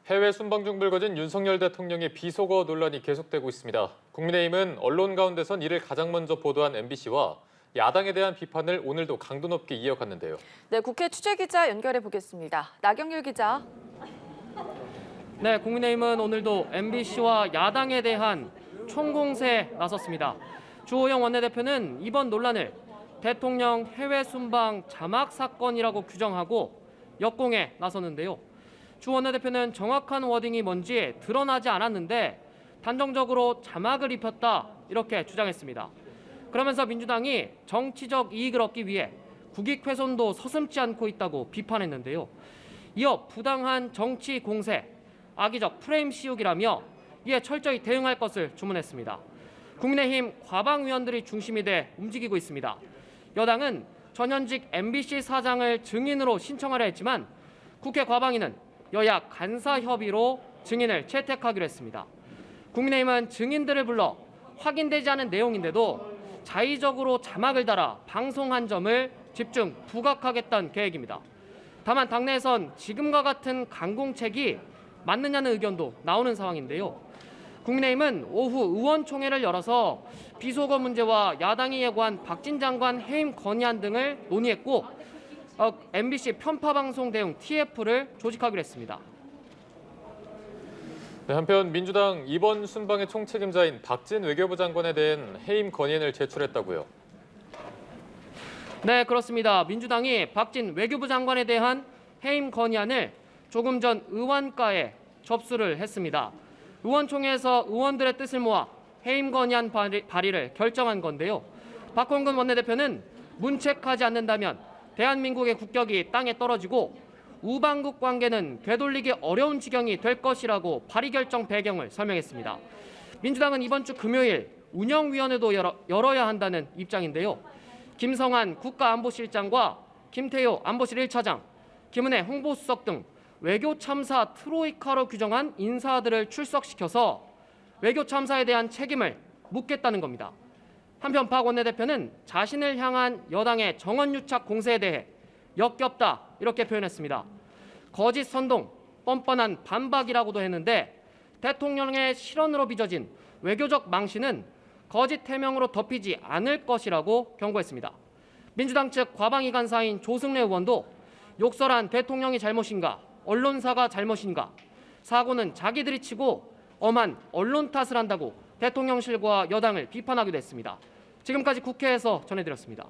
해외 순방 중 불거진 윤석열 대통령의 비속어 논란이 계속되고 있습니다. 국민의힘은 언론 가운데선 이를 가장 먼저 보도한 MBC와 야당에 대한 비판을 오늘도 강도 높게 이어갔는데요. 네, 국회 취재기자 연결해 보겠습니다. 나경률 기자. 네, 국민의힘은 오늘도 MBC와 야당에 대한 총공세에 나섰습니다. 주호영 원내대표는 이번 논란을 대통령 해외 순방 자막 사건이라고 규정하고 역공에 나섰는데요. 주 원내대표는 정확한 워딩이 뭔지 드러나지 않았는데 단정적으로 자막을 입혔다 이렇게 주장했습니다. 그러면서 민주당이 정치적 이익을 얻기 위해 국익 훼손도 서슴지 않고 있다고 비판했는데요. 이어 부당한 정치 공세, 악의적 프레임 씌우기라며 이에 철저히 대응할 것을 주문했습니다. 국민의힘 과방위원들이 중심이 돼 움직이고 있습니다. 여당은 전현직 MBC 사장을 증인으로 신청하려 했지만 국회 과방위는 여야 간사 협의로 증인을 채택하기로 했습니다. 국민의힘은 증인들을 불러 확인되지 않은 내용인데도 자의적으로 자막을 달아 방송한 점을 집중 부각하겠다는 계획입니다. 다만 당내에선 지금과 같은 강공책이 맞느냐는 의견도 나오는 상황인데요. 국민의힘은 오후 의원총회를 열어서 비속어 문제와 야당이 예고한 박진 장관 해임 건의안 등을 논의했고 MBC 편파방송 대응 TF를 조직하기로 했습니다. 네, 한편 민주당 이번 순방의 총책임자인 박진 외교부 장관에 대한 해임 건의안을 제출했다고요. 네, 그렇습니다. 민주당이 박진 외교부 장관에 대한 해임 건의안을 조금 전 의원가에 접수를 했습니다. 의원총회에서 의원들의 뜻을 모아 해임 건의안 발의를 결정한 건데요. 박홍근 원내대표는 문책하지 않는다면 대한민국의 국격이 땅에 떨어지고 우방국 관계는 되돌리기 어려운 지경이 될 것이라고 발의 결정 배경을 설명했습니다. 민주당은 이번 주 금요일 운영위원회도 열어야 한다는 입장인데요. 김성한 국가안보실장과 김태효 안보실 1차장, 김은혜 홍보수석 등 외교 참사 트로이카로 규정한 인사들을 출석시켜서 외교 참사에 대한 책임을 묻겠다는 겁니다. 한편 박 원내대표는 자신을 향한 여당의 정언유착 공세에 대해 역겹다 이렇게 표현했습니다. 거짓 선동, 뻔뻔한 반박이라고도 했는데 대통령의 실언으로 빚어진 외교적 망신은 거짓 해명으로 덮이지 않을 것이라고 경고했습니다. 민주당 측 과방위 간사인 조승래 의원도 욕설한 대통령이 잘못인가, 언론사가 잘못인가, 사고는 자기들이 치고 엄한 언론 탓을 한다고 대통령실과 여당을 비판하기도 했습니다. 지금까지 국회에서 전해드렸습니다.